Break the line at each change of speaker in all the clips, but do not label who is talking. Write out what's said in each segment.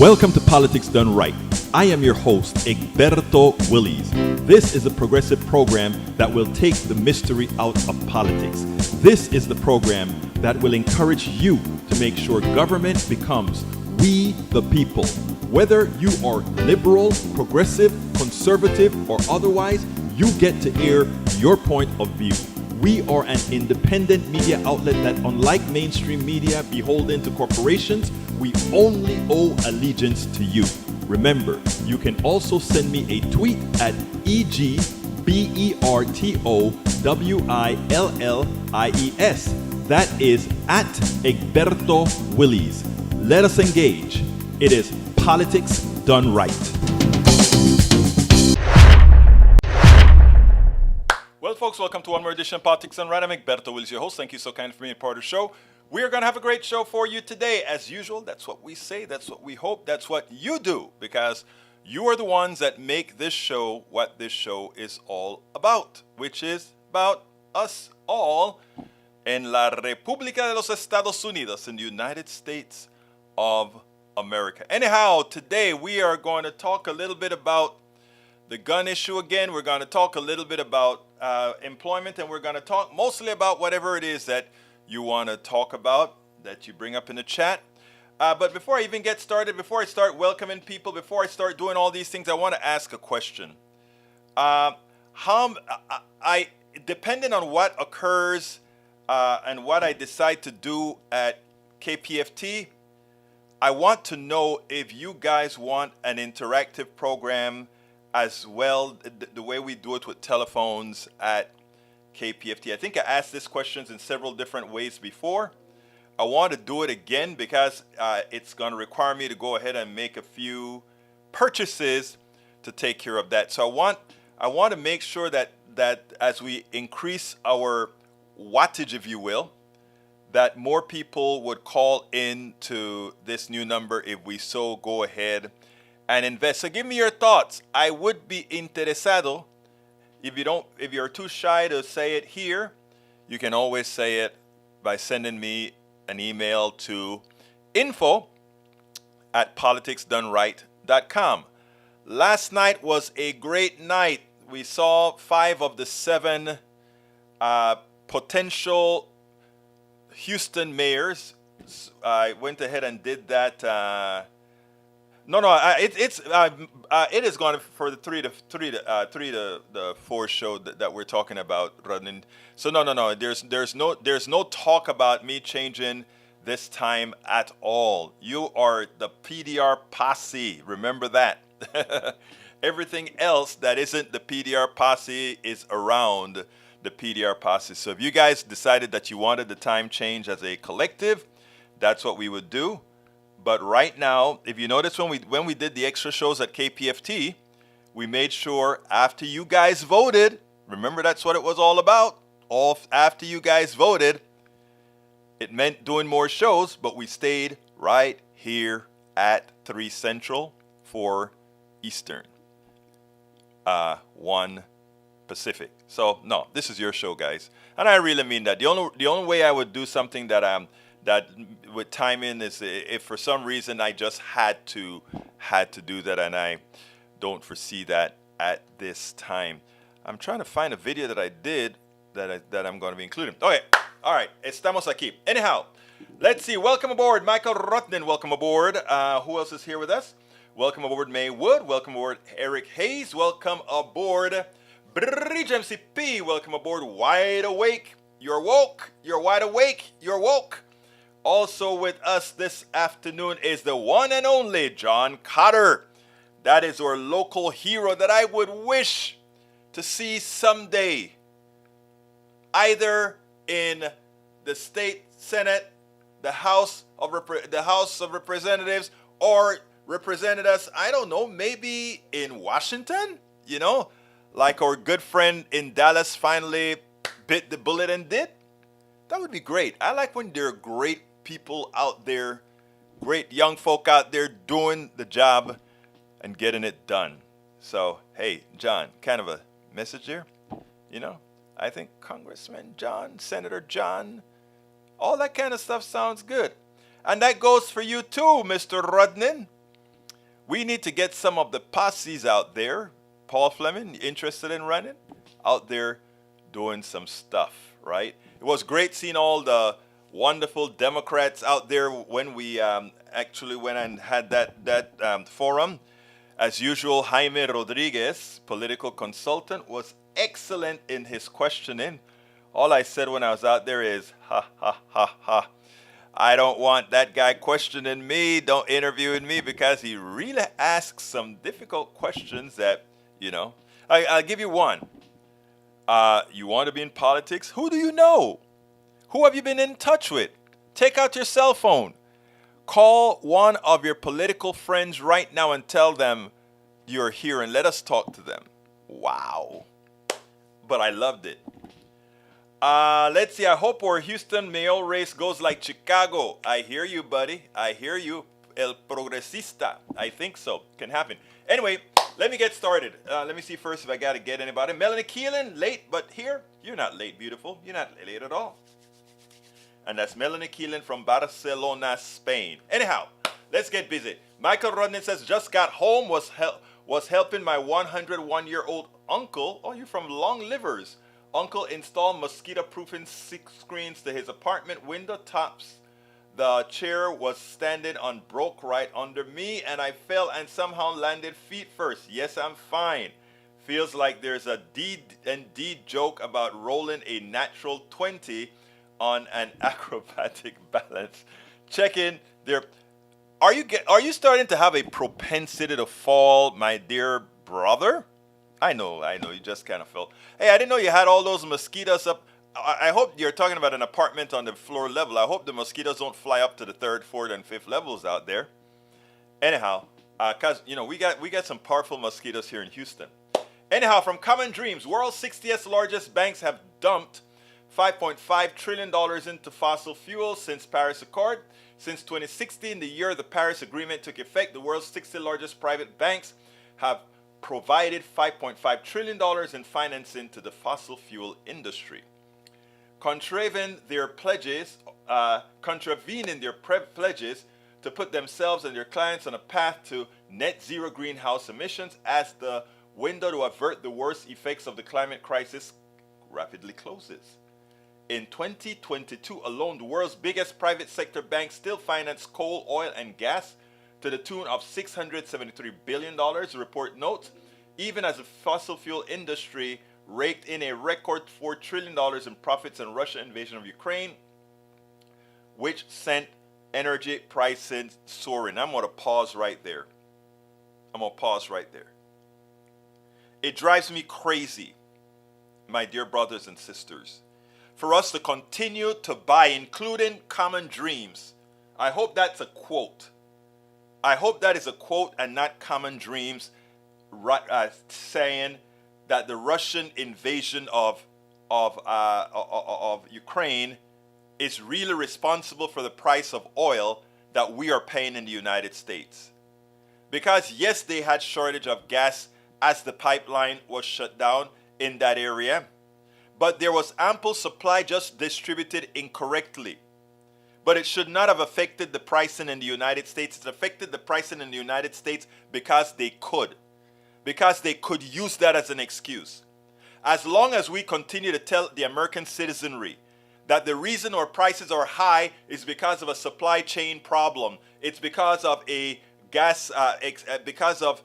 Welcome to Politics Done Right. I am your host, Egberto Willies. This is a progressive program that will take the mystery out of politics. This is the program that will encourage you to make sure government becomes we the people. Whether you are liberal, progressive, conservative, or otherwise, you get to air your point of view. We are an independent media outlet that, unlike mainstream media beholden to corporations, we only owe allegiance to you. Remember, you can also send me a tweet at EGBERTOWILLIES. That is at Egberto Willies. Let us engage. It is Politics Done Right. Well, folks, welcome to one more edition of Politics Done Right. I'm Egberto Willies, your host. Thank you so kindly for being a part of the show. We are going to have a great show for you today. As usual, that's what we say, that's what we hope, that's what you do, because you are the ones that make this show what this show is all about, which is about us all in La República de los Estados Unidos, in the United States of America. Anyhow, today we are going to talk a little bit about the gun issue again. We're going to talk a little bit about employment, and we're going to talk mostly about whatever it is that you want to talk about, that you bring up in the chat. But before I even get started, before I start welcoming people, before I start doing all these things, I want to ask a question. Depending on what occurs and what I decide to do at KPFT, I want to know if you guys want an interactive program as well, the way we do it with telephones at KPFT. I think I asked these questions in several different ways before. I want to do it again because it's going to require me to go ahead and make a few purchases to take care of that. So I want to make sure that as we increase our wattage, if you will, that more people would call in to this new number if we so go ahead and invest. So give me your thoughts. I would be interesado. If you're too shy to say it here, you can always say it by sending me an email to info@politicsdoneright.com. Last night was a great night. We saw 5 of the 7 potential Houston mayors. I went ahead and did that. It is going for the 3 to 4 show that we're talking about running. So no. There's no talk about me changing this time at all. You are the PDR posse. Remember that. Everything else that isn't the PDR posse is around the PDR posse. So if you guys decided that you wanted the time change as a collective, that's what we would do. But right now, if you notice when we did the extra shows at KPFT, we made sure after you guys voted, remember that's what it was all about, after you guys voted, it meant doing more shows, but we stayed right here at 3 Central, 4 Eastern, 1 Pacific. So no, this is your show, guys. And I really mean that. The only way I would do something that with timing is if for some reason I just had to do that, and I don't foresee that at this time. I'm trying to find a video that I did that I'm going to be including. Okay, all right, estamos aquí. Anyhow, let's see. Welcome aboard, Michael Rutnan. Welcome aboard. Who else is here with us? Welcome aboard, May Wood. Welcome aboard, Eric Hayes. Welcome aboard, Bridge MCP. Welcome aboard, Wide Awake. You're woke. You're wide awake. You're woke. Also with us this afternoon is the one and only John Cotter. That is our local hero that I would wish to see someday, either in the state Senate, the House of Representatives, or represented us, I don't know, maybe in Washington, like our good friend in Dallas finally bit the bullet and did. That would be great. I like when there are great people out there, great young folk out there doing the job and getting it done. So, hey, John, kind of a message here. I think Congressman John, Senator John, all that kind of stuff sounds good. And that goes for you too, Mr. Rudnin. We need to get some of the posses out there. Paul Fleming, interested in running? Out there doing some stuff, right? It was great seeing all the wonderful Democrats out there when we actually went and had that forum. As usual, Jaime Rodriguez, political consultant, was excellent in his questioning. All I said when I was out there is, ha, ha, ha, ha. I don't want that guy questioning me, don't interviewing me, because he really asks some difficult questions that, I'll give you one. You want to be in politics? Who do you know? Who have you been in touch with? Take out your cell phone. Call one of your political friends right now and tell them you're here and let us talk to them. Wow. But I loved it. Let's see. I hope our Houston mayoral race goes like Chicago. I hear you, buddy. I hear you. El Progresista. I think so. Can happen. Anyway, let me get started. Let me see first if I got to get anybody. Melanie Keelan, late but here. You're not late, beautiful. You're not late at all. And that's Melanie Keelan from Barcelona, Spain. Anyhow, let's get busy. Michael Rodney says, just got home, was helping my 101-year-old uncle. Oh, you're from Long Livers. Uncle installed mosquito-proofing screens to his apartment window tops. The chair was standing on broke right under me, and I fell and somehow landed feet first. Yes, I'm fine. Feels like there's a D&D joke about rolling a natural 20 on an acrobatic balance. Check in there. Are you starting to have a propensity to fall, my dear brother? I know, you just kind of felt. Hey, I didn't know you had all those mosquitoes up. I hope you're talking about an apartment on the floor level. I hope the mosquitoes don't fly up to the 3rd, 4th, and 5th levels out there. Anyhow, cause we got some powerful mosquitoes here in Houston. Anyhow, from Common Dreams, world's 60th largest banks have dumped $5.5 trillion into fossil fuels since Paris Accord. Since 2016, the year the Paris Agreement took effect, the world's 60 largest private banks have provided $5.5 trillion in financing to the fossil fuel industry. Contravening their pledges to put themselves and their clients on a path to net zero greenhouse emissions as the window to avert the worst effects of the climate crisis rapidly closes. In 2022 alone, the world's biggest private sector banks still finance coal, oil, and gas to the tune of $673 billion, the report notes, even as the fossil fuel industry raked in a record $4 trillion in profits in Russia's invasion of Ukraine, which sent energy prices soaring. I'm going to pause right there. It drives me crazy, my dear brothers and sisters, for us to continue to buy, including Common Dreams. I hope that's a quote. I hope that is a quote and not Common Dreams saying that the Russian invasion of Ukraine is really responsible for the price of oil that we are paying in the United States. Because yes, they had shortage of gas as the pipeline was shut down in that area, but there was ample supply, just distributed incorrectly. But it should not have affected the pricing in the United States. It affected the pricing in the United States because they could use that as an excuse. As long as we continue to tell the American citizenry that the reason our prices are high is because of a supply chain problem, it's because of a because of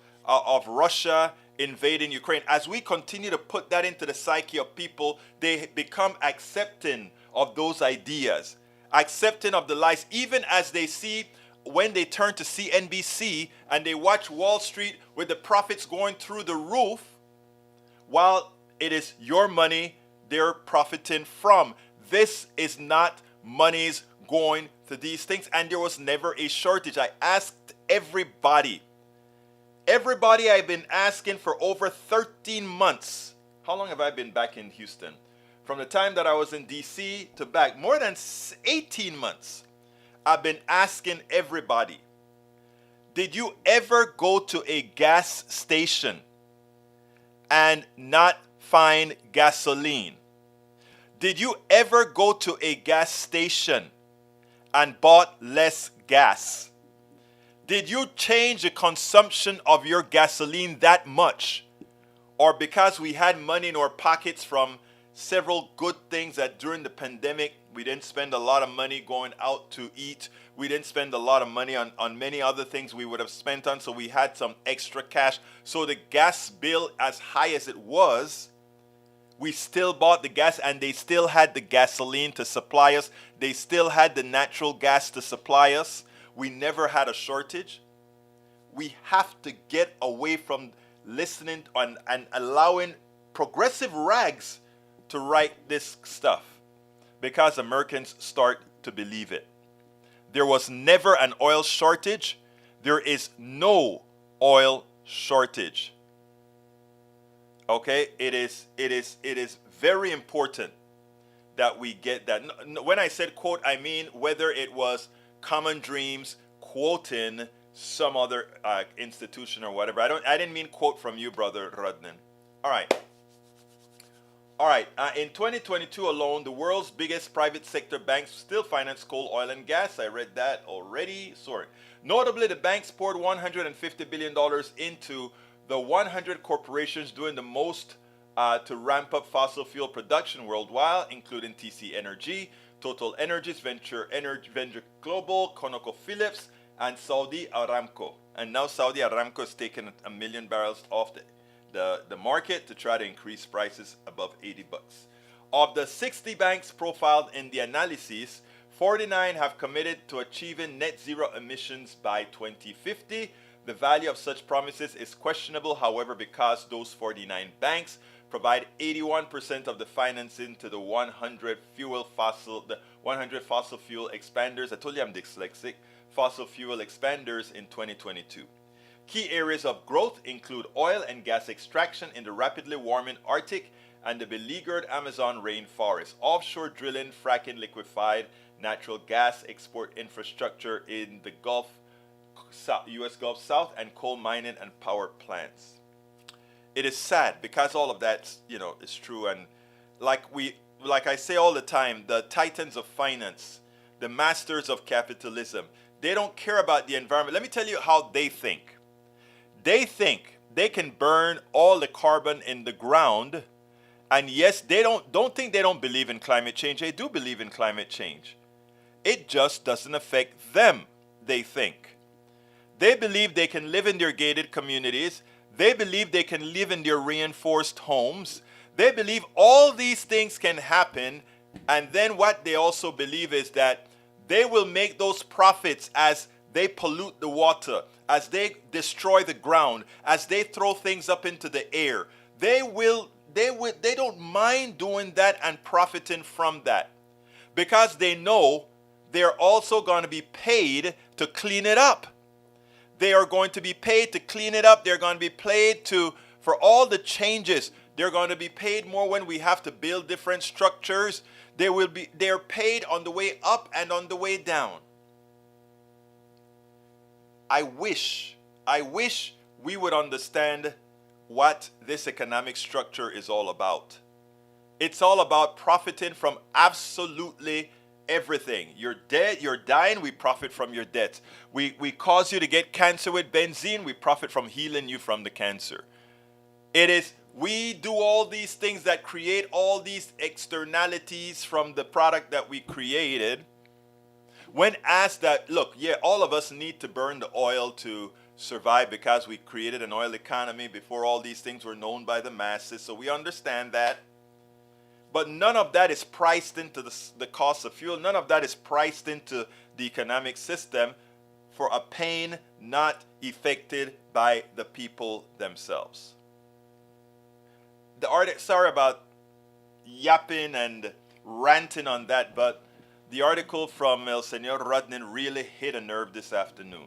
Russia invading Ukraine. As we continue to put that into the psyche of people, they become accepting of those ideas, accepting of the lies, even as they see when they turn to CNBC and they watch Wall Street with the profits going through the roof, while it is your money they're profiting from. This is not monies going to these things, and there was never a shortage. I asked everybody I've been asking for over 13 months. How long have I been back in Houston? From the time that I was in DC to back, more than 18 months. I've been asking everybody, did you ever go to a gas station and not find gasoline? Did you ever go to a gas station and bought less gas? Did you change the consumption of your gasoline that much? Or because we had money in our pockets from several good things that during the pandemic, we didn't spend a lot of money going out to eat. We didn't spend a lot of money on many other things we would have spent on. So we had some extra cash. So the gas bill, as high as it was, we still bought the gas and they still had the gasoline to supply us. They still had the natural gas to supply us. We never had a shortage. We have to get away from listening and allowing progressive rags to write this stuff because Americans start to believe it. There was never an oil shortage. There is no oil shortage. Okay, it is very important that we get that. When I said quote, I mean whether it was Common Dreams quoting some other institution or whatever. I didn't mean quote from you, Brother Rudnan. All right. In 2022 alone, the world's biggest private sector banks still finance coal, oil, and gas. I read that already. Sorry. Notably, the banks poured $150 billion into the 100 corporations doing the most to ramp up fossil fuel production worldwide, including TC Energy, Total Energies, Venture Global, ConocoPhillips, and Saudi Aramco. And now Saudi Aramco is taking 1 million barrels off the market to try to increase prices above 80 bucks. Of the 60 banks profiled in the analysis, 49 have committed to achieving net zero emissions by 2050. The value of such promises is questionable, however, because those 49 banks provide 81% of the financing to the 100 fossil fuel expanders. I told you I'm dyslexic. Fossil fuel expanders in 2022. Key areas of growth include oil and gas extraction in the rapidly warming Arctic and the beleaguered Amazon rainforest, offshore drilling, fracking, liquefied natural gas export infrastructure in the Gulf, U.S. Gulf South, and coal mining and power plants. It is sad because all of that, is true. And like I say all the time, the titans of finance, the masters of capitalism, they don't care about the environment. Let me tell you how they think. They think they can burn all the carbon in the ground, and yes, they don't think they don't believe in climate change. They do believe in climate change. It just doesn't affect them, they think. They believe they can live in their gated communities. They believe they can live in their reinforced homes. They believe all these things can happen, and then what they also believe is that they will make those profits as they pollute the water, as they destroy the ground, as they throw things up into the air. They don't mind doing that and profiting from that because they know they're also going to be paid to clean it up. They are going to be paid to clean it up. They're going to be paid for all the changes. They're going to be paid more when we have to build different structures. They're paid on the way up and on the way down. I wish we would understand what this economic structure is all about. It's all about profiting from absolutely everything. You're dead, you're dying, we profit from your death. We cause you to get cancer with benzene, we profit from healing you from the cancer. We do all these things that create all these externalities from the product that we created. When asked that, look, yeah, all of us need to burn the oil to survive because we created an oil economy before all these things were known by the masses, so we understand that. But none of that is priced into the cost of fuel. None of that is priced into the economic system for a pain not affected by the people themselves. Sorry about yapping and ranting on that, but the article from El Señor Rudnan really hit a nerve this afternoon.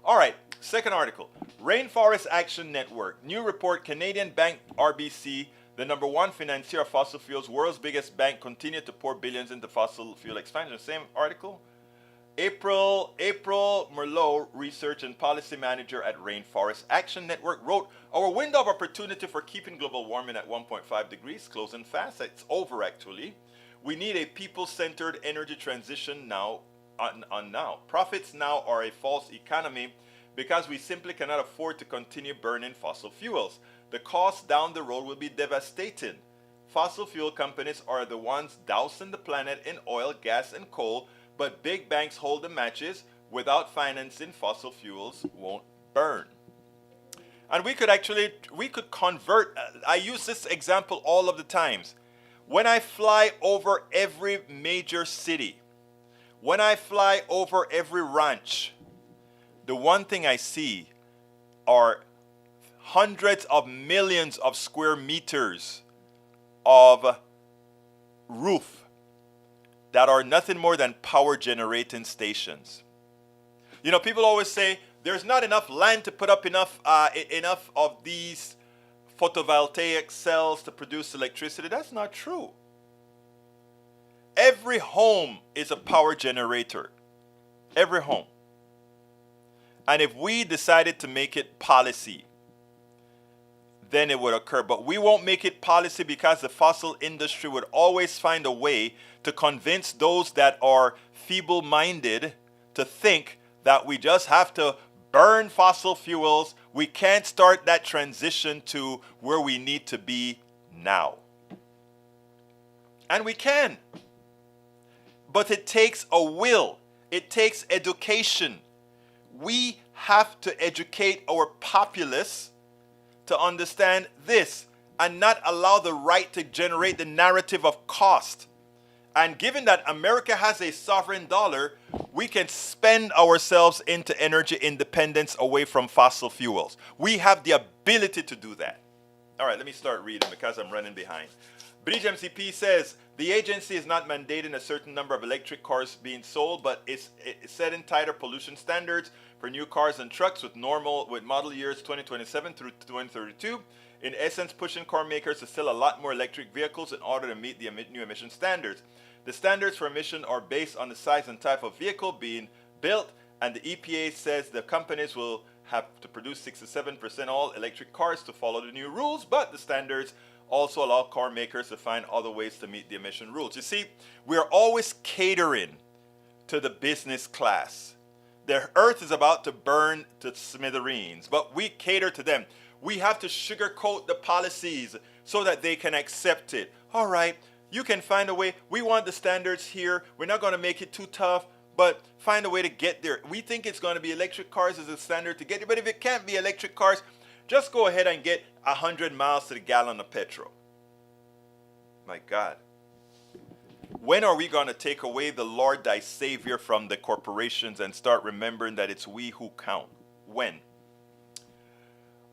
All right, second article. Rainforest Action Network. New report, Canadian bank RBC, the number one financier of fossil fuels, world's biggest bank, continued to pour billions into fossil fuel expansion. Same article. April Merlot, research and policy manager at Rainforest Action Network, wrote, our window of opportunity for keeping global warming at 1.5 degrees closing fast. It's over, actually. We need a people-centered energy transition now. Profits now are a false economy because we simply cannot afford to continue burning fossil fuels. The cost down the road will be devastating. Fossil fuel companies are the ones dousing the planet in oil, gas, and coal, but big banks hold the matches. Without financing, fossil fuels won't burn. And we could convert. I use this example all of the times. When I fly over every major city, when I fly over every ranch, the one thing I see are hundreds of millions of square meters of roof that are nothing more than power generating stations. You know, people always say there's not enough land to put up enough of these photovoltaic cells to produce electricity. That's not true. Every home is a power generator. Every home. And if we decided to make it policy, then it would occur. But we won't make it policy because the fossil industry would always find a way to convince those that are feeble-minded to think that we just have to burn fossil fuels. We can't start that transition to where we need to be now. And we can. But it takes a will. It takes education. We have to educate our populace to understand this and not allow the right to generate the narrative of cost. And given that America has a sovereign dollar, we can spend ourselves into energy independence away from fossil fuels. We have the ability to do that. All right, let me start reading because I'm running behind. Bridge MCP says, the agency is not mandating a certain number of electric cars being sold, but it's setting tighter pollution standards for new cars and trucks with model years 2027 through 2032. In essence, pushing car makers to sell a lot more electric vehicles in order to meet the new emission standards. The standards for emission are based on the size and type of vehicle being built, and the EPA says the companies will have to produce 67% all electric cars to follow the new rules, but the standards also allow car makers to find other ways to meet the emission rules. You see, we are always catering to the business class. The earth is about to burn to smithereens, but we cater to them. We have to sugarcoat the policies so that they can accept it. All right, you can find a way. We want the standards here. We're not going to make it too tough, but find a way to get there. We think it's going to be electric cars as a standard to get there, but if it can't be electric cars, just go ahead and get 100 miles to the gallon of petrol. My God. When are we going to take away the Lord thy Savior from the corporations and start remembering that it's we who count? When?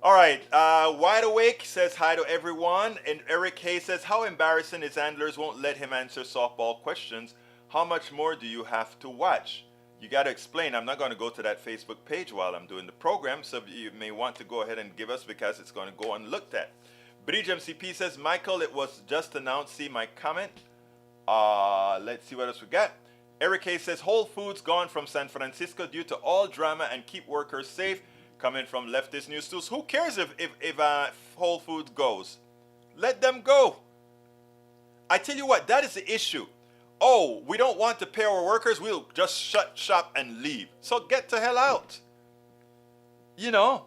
All right. Wide Awake says hi to everyone. And Eric Hayes says, how embarrassing his handlers won't let him answer softball questions. How much more do you have to watch? You got to explain. I'm not going to go to that Facebook page while I'm doing the program, so you may want to go ahead and give us because it's going to go unlooked at. Bridge MCP says, Michael, it was just announced. See my comment. Let's see what else we got. Eric Hayes says, Whole Foods gone from San Francisco due to all drama and keep workers safe. Coming from leftist news tools. Who cares if Whole Foods goes? Let them go. I tell you what, that is the issue. Oh, we don't want to pay our workers, we'll just shut shop and leave. So get the hell out. You know,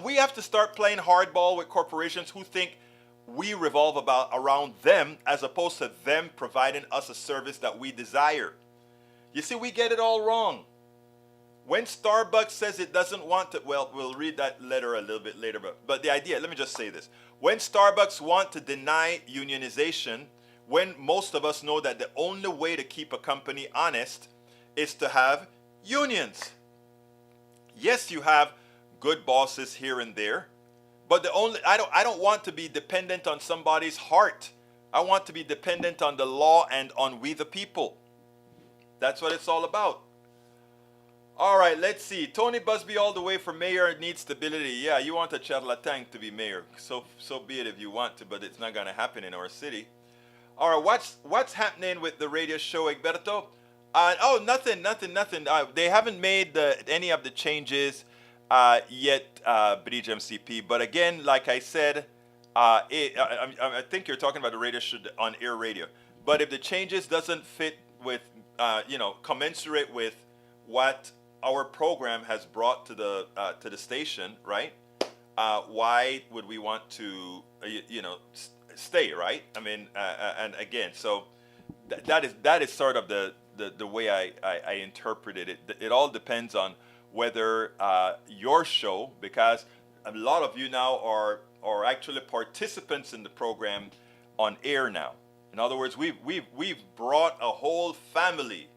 we have to start playing hardball with corporations who think we revolve around them as opposed to them providing us a service that we desire. You see, we get it all wrong. When Starbucks says it doesn't want to, well, we'll read that letter a little bit later, but the idea, let me just say this. When Starbucks want to deny unionization, when most of us know that the only way to keep a company honest is to have unions. Yes, you have good bosses here and there, but I don't want to be dependent on somebody's heart. I want to be dependent on the law and on we the people. That's what it's all about. All right, let's see. Tony Busby all the way for mayor needs stability. Yeah, you want a charlatan to be mayor. So be it if you want to, but it's not going to happen in our city. All right, what's happening with the radio show, Egberto? Nothing. They haven't made any of the changes yet, Bridge MCP. But again, like I said, I think you're talking about the radio show on air radio. But if the changes doesn't fit with, commensurate with what our program has brought to the station, right? Why would we want to, stay, right? I mean, and again, so that is sort of the way I interpreted it. It all depends on whether your show, because a lot of you now are actually participants in the program on air now. In other words, we've brought a whole family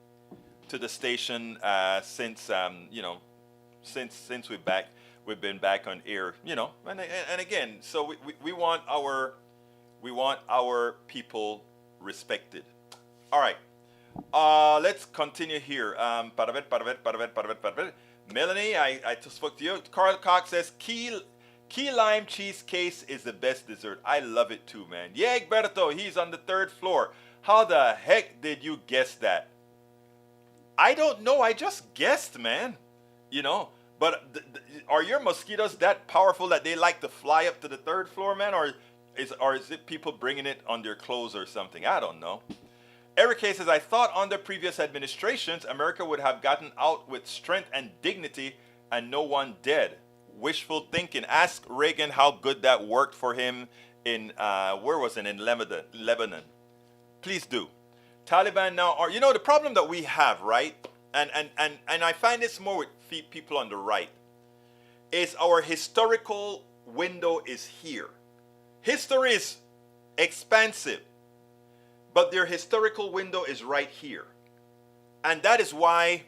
to the station since we've been back on air, and again, so we want our people respected. All right, let's continue here. Melanie, I just spoke to you. Carl Cox says key lime cheesecake is the best dessert. I love it too, man. Yeah, Egberto, he's on the third floor. How the heck did you guess that? I don't know. I just guessed, man. But are your mosquitoes that powerful that they like to fly up to the third floor, man? Or is it people bringing it on their clothes or something? I don't know. Eric K says, I thought under previous administrations, America would have gotten out with strength and dignity and no one dead. Wishful thinking. Ask Reagan how good that worked for him in, where was it? In Lebanon. Please do. Taliban now are, the problem that we have, right? And I find this more with people on the right, is our historical window is here. History is expansive, but their historical window is right here. And that is why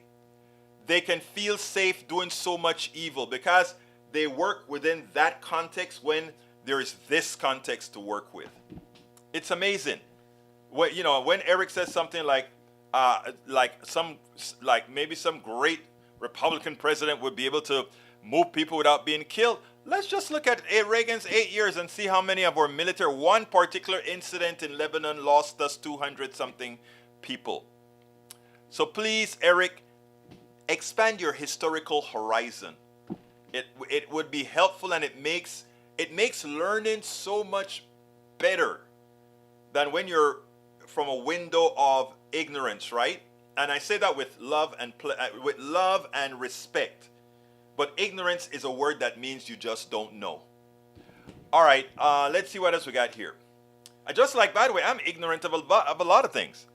they can feel safe doing so much evil, because they work within that context when there is this context to work with. It's amazing. When Eric says something like maybe some great Republican president would be able to move people without being killed. Let's just look at Reagan's 8 years and see how many of our military, one particular incident in Lebanon lost us 200 something people. So please, Eric, expand your historical horizon. It would be helpful, and it makes learning so much better than when you're from a window of ignorance, right? And I say that with love and respect. But ignorance is a word that means you just don't know. All right, let's see what else we got here. By the way, I'm ignorant of a lot of things.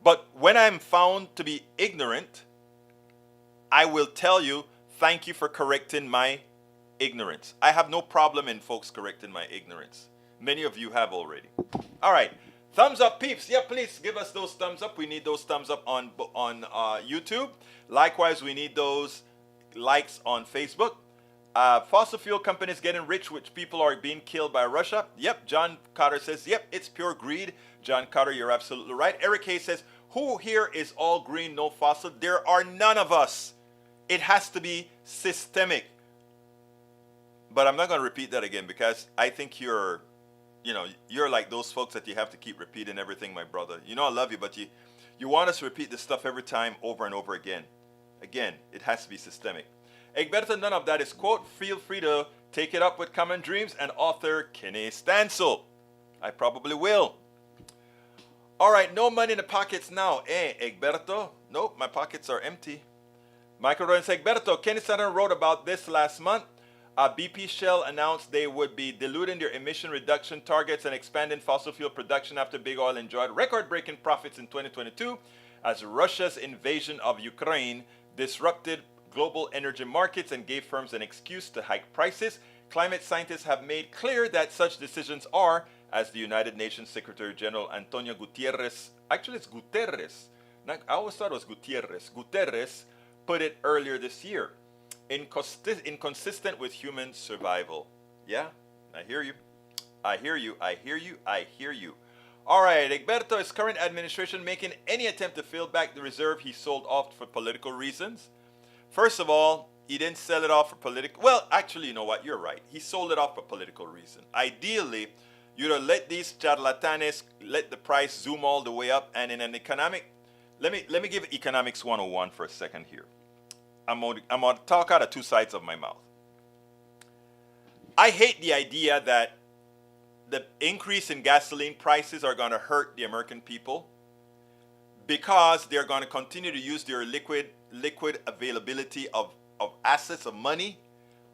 But when I'm found to be ignorant, I will tell you, thank you for correcting my ignorance. I have no problem in folks correcting my ignorance. Many of you have already. All right. Thumbs up, peeps. Yeah, please give us those thumbs up. We need those thumbs up on YouTube. Likewise, we need those likes on Facebook. Fossil fuel companies getting rich, which people are being killed by Russia. Yep, John Cotter says, yep, it's pure greed. John Cotter, you're absolutely right. Eric Hayes says, who here is all green, no fossil? There are none of us. It has to be systemic. But I'm not going to repeat that again, because I think you're like those folks that you have to keep repeating everything, my brother. I love you, but you want us to repeat this stuff every time over and over again. Again, it has to be systemic. Egberto, none of that is quote. Feel free to take it up with Common Dreams and author Kenny Stansel. I probably will. All right, no money in the pockets now. Egberto? Nope, my pockets are empty. Michael Rowan says, Egberto, Kenny Stansel wrote about this last month. BP Shell announced they would be diluting their emission reduction targets and expanding fossil fuel production after big oil enjoyed record-breaking profits in 2022 as Russia's invasion of Ukraine disrupted global energy markets and gave firms an excuse to hike prices. Climate scientists have made clear that such decisions are, as the United Nations Secretary General Antonio Guterres, actually it's Guterres, I always thought it was Guterres put it earlier this year. Inconsistent with human survival. Yeah, I hear you. All right, Egberto, is current administration making any attempt to fill back the reserve he sold off for political reasons? First of all, he didn't sell it off for political. Well, actually, you know what? You're right. He sold it off for political reason. Ideally, you'd have let these charlatanes let the price zoom all the way up, and in an economic. Let me give economics 101 for a second here. I'm going to talk out of two sides of my mouth. I hate the idea that the increase in gasoline prices are going to hurt the American people because they're going to continue to use their liquid liquid availability of assets, of money,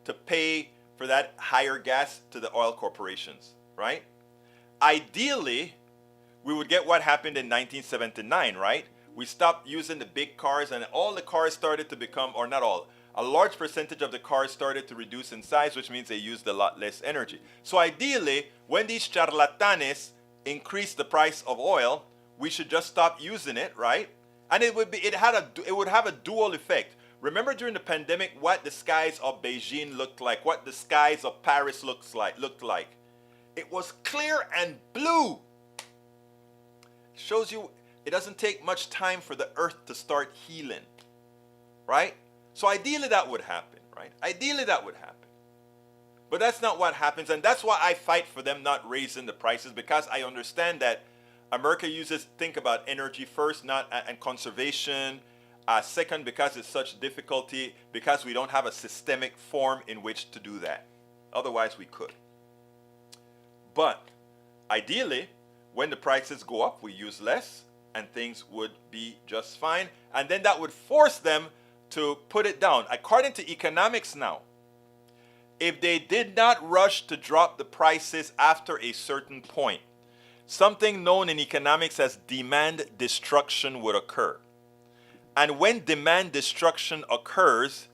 to pay for that higher gas to the oil corporations, right? Ideally, we would get what happened in 1979, right? We stopped using the big cars and all the cars started to become, or not all, a large percentage of the cars started to reduce in size, which means they used a lot less energy. So ideally, when these charlatanes increase the price of oil, we should just stop using it, right? And it would have a dual effect. Remember during the pandemic what the skies of Beijing looked like, what the skies of Paris looked like. It was clear and blue. Shows you it doesn't take much time for the earth to start healing, right? So ideally that would happen, right? Ideally that would happen. But that's not what happens, and that's why I fight for them not raising the prices, because I understand that America think about energy first, and conservation. Second, because it's such difficulty, because we don't have a systemic form in which to do that. Otherwise we could. But ideally, when the prices go up, we use less and things would be just fine. And then that would force them to put it down. According to economics now, if they did not rush to drop the prices after a certain point, something known in economics as demand destruction would occur. And when demand destruction occurs,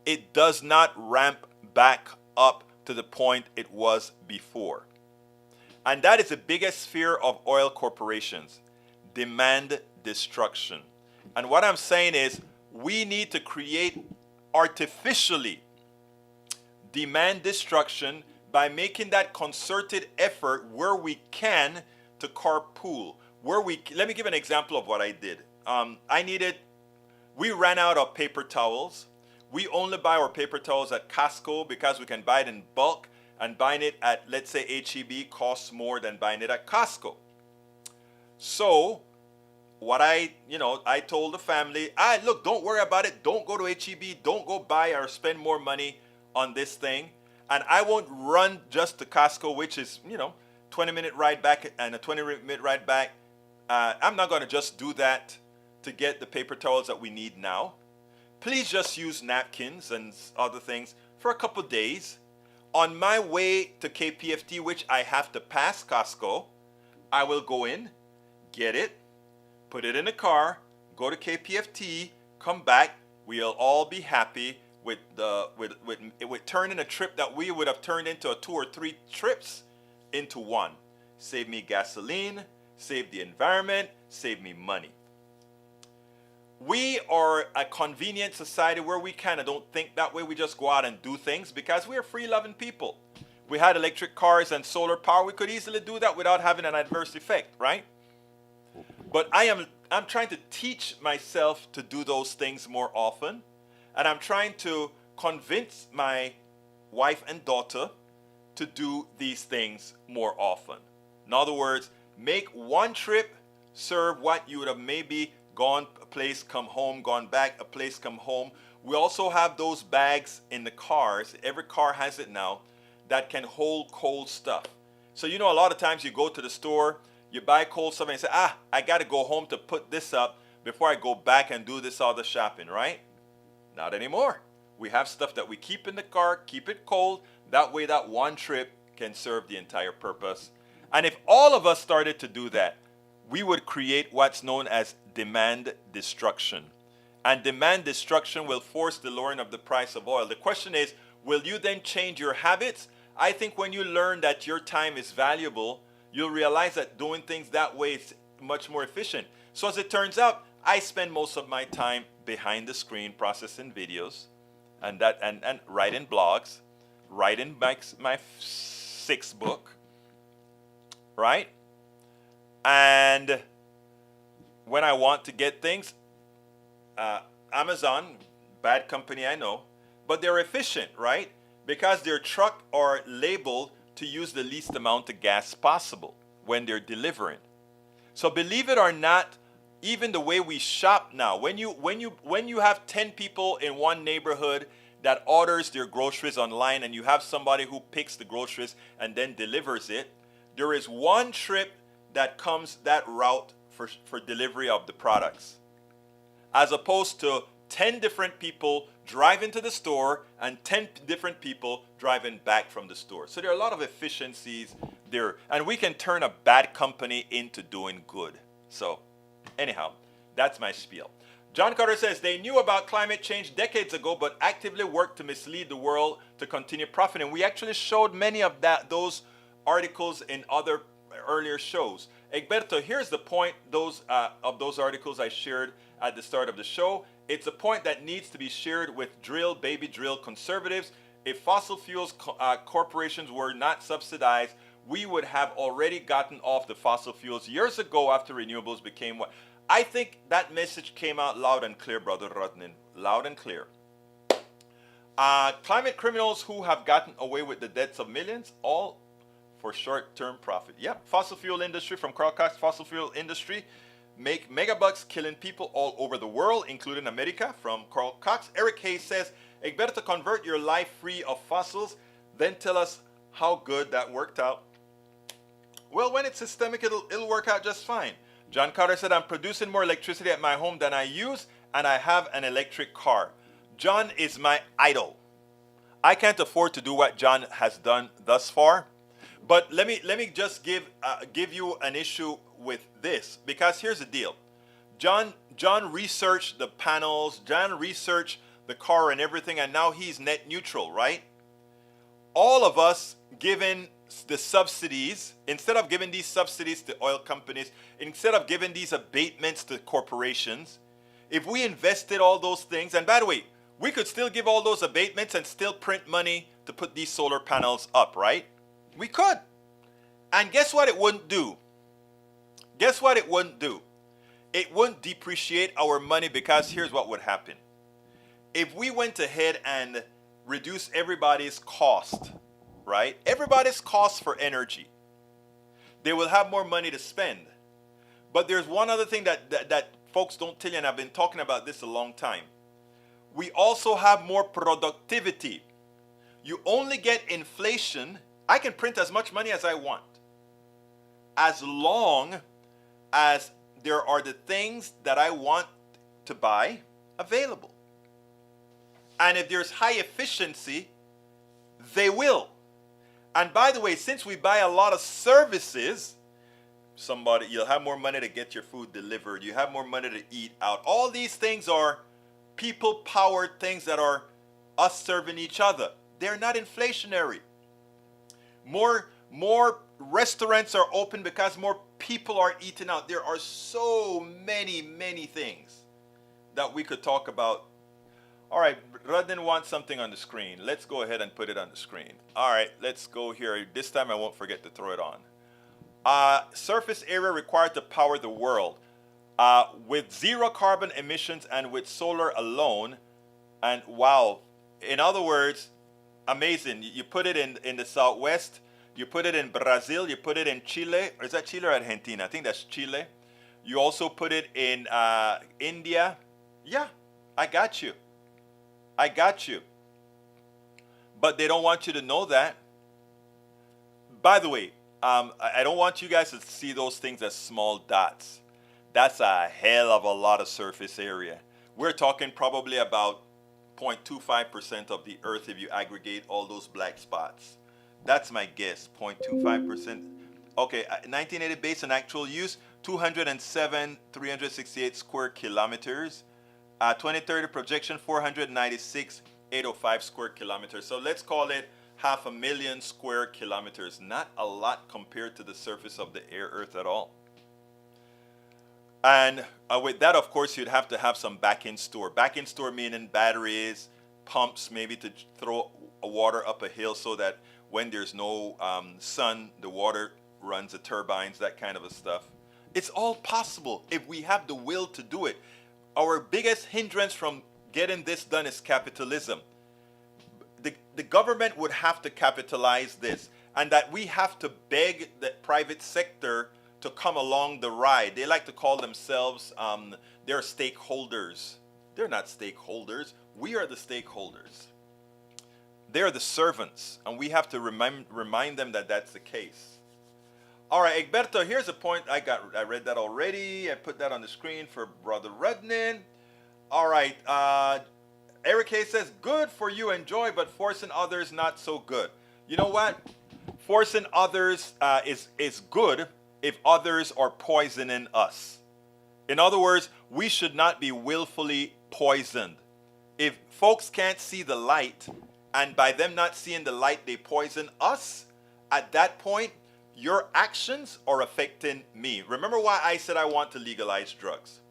it does not ramp back up to the point it was before. And that is the biggest fear of oil corporations, demand destruction. And what I'm saying is we need to create artificially demand destruction by making that concerted effort where we can to carpool. Let me give an example of what I did. We ran out of paper towels. We only buy our paper towels at Costco because we can buy it in bulk, and buying it at, let's say, H-E-B costs more than buying it at Costco. So what I told the family, look, don't worry about it. Don't go to H-E-B. Don't go buy or spend more money on this thing. And I won't run just to Costco, which is, 20-minute ride back and a 20-minute ride back. I'm not going to just do that to get the paper towels that we need now. Please just use napkins and other things for a couple days. On my way to KPFT, which I have to pass Costco, I will go in, get it, put it in the car, go to KPFT, come back. We'll all be happy with turning a trip that we would have turned into 2 or 3 trips into one. Save me gasoline, save the environment, save me money. We are a convenient society where we kind of don't think that way. We just go out and do things because we are free-loving people. We had electric cars and solar power. We could easily do that without having an adverse effect, right? But I'm trying to teach myself to do those things more often. And I'm trying to convince my wife and daughter to do these things more often. In other words, make one trip serve what you would have maybe gone a place, come home, gone back, a place, come home. We also have those bags in the cars. Every car has it now that can hold cold stuff. So, a lot of times you go to the store, you buy cold stuff and you say, I got to go home to put this up before I go back and do this other shopping, right? Not anymore. We have stuff that we keep in the car, keep it cold. That way that one trip can serve the entire purpose. And if all of us started to do that, we would create what's known as demand destruction. And demand destruction will force the lowering of the price of oil. The question is, will you then change your habits? I think when you learn that your time is valuable, you'll realize that doing things that way is much more efficient. So as it turns out, I spend most of my time behind the screen processing videos and writing blogs, writing my 6th book, right? And when I want to get things, Amazon, bad company I know, but they're efficient, right? Because their truck are labeled to use the least amount of gas possible when they're delivering. So believe it or not, even the way we shop now, when you have 10 people in one neighborhood that orders their groceries online and you have somebody who picks the groceries and then delivers it, there is one trip that comes that route for delivery of the products, as opposed to 10 different people driving to the store and 10 different people driving back from the store. So there are a lot of efficiencies there. And we can turn a bad company into doing good. So anyhow, that's my spiel. John Carter says they knew about climate change decades ago, but actively worked to mislead the world to continue profiting. We actually showed many of those articles in other earlier shows. Egberto, here's the point of those articles I shared at the start of the show. It's a point that needs to be shared with baby drill conservatives. If fossil fuels corporations were not subsidized, we would have already gotten off the fossil fuels years ago after renewables became what. I think that message came out loud and clear, Brother Rodnin. Loud and clear. Climate criminals who have gotten away with the deaths of millions, all for short-term profit. Yep, fossil fuel industry from Carl Cox. Fossil fuel industry make megabucks killing people all over the world, including America, from Carl Cox. Eric Hayes says, Egberto, convert your life free of fossils, then tell us how good that worked out. Well, when it's systemic, it'll work out just fine. John Carter said, I'm producing more electricity at my home than I use, and I have an electric car. John is my idol. I can't afford to do what John has done thus far. But let me just give you an issue with this, because here's the deal. John researched the panels, John researched the car and everything, and now he's net neutral, right? All of us given the subsidies, instead of giving these subsidies to oil companies, instead of giving these abatements to corporations, if we invested all those things, and by the way, we could still give all those abatements and still print money to put these solar panels up, right? We could. And guess what it wouldn't do? Guess what it wouldn't do? It wouldn't depreciate our money, because here's what would happen. If we went ahead and reduced everybody's cost, right? Everybody's cost for energy, they will have more money to spend. But there's one other thing that folks don't tell you, and I've been talking about this a long time. We also have more productivity. You only get inflation. I can print as much money as I want, as long as there are the things that I want to buy available. And if there's high efficiency, they will. And by the way, since we buy a lot of services, you'll have more money to get your food delivered. You have more money to eat out. All these things are people-powered things that are us serving each other. They're not inflationary. More restaurants are open because more people are eating out. There are so many things that we could talk about. All right, Radin wants something on the screen. Let's go ahead and put it on the screen. All right, let's go here. This time I won't forget to throw it on. Surface area required to power the world. With zero carbon emissions and with solar alone. And wow, in other words, amazing. You put it in the Southwest. You put it in Brazil. You put it in Chile. Or is that Chile or Argentina? I think that's Chile. You also put it in India. Yeah, I got you. I got you. But they don't want you to know that. By the way, I don't want you guys to see those things as small dots. That's a hell of a lot of surface area. We're talking probably about 0.25% of the earth if you aggregate all those black spots. That's my guess, 0.25%. Okay, 1980 base and actual use, 207,368 square kilometers. 2030 projection, 496,805 square kilometers. So let's call it 500,000 square kilometers. Not a lot compared to the surface of the earth at all. And with that, of course, you'd have to have some back-end store. Back-end store meaning batteries, pumps, maybe to throw water up a hill so that when there's no sun, the water runs the turbines, that kind of a stuff. It's all possible if we have the will to do it. Our biggest hindrance from getting this done is capitalism. The government would have to capitalize this, and that we have to beg the private sector to come along the ride. They like to call themselves, they're stakeholders. They're not stakeholders. We are the stakeholders. They're the servants, and we have to remind them that that's the case. All right, Egberto, here's a point I read that already. I put that on the screen for Brother Rudnin. All right. Eric Hayes says, good for you, enjoy, but forcing others not so good. You know what? Forcing others is good if others are poisoning us. In other words, we should not be willfully poisoned. If folks can't see the light, and by them not seeing the light, they poison us, at that point, your actions are affecting me. Remember why I said I want to legalize drugs?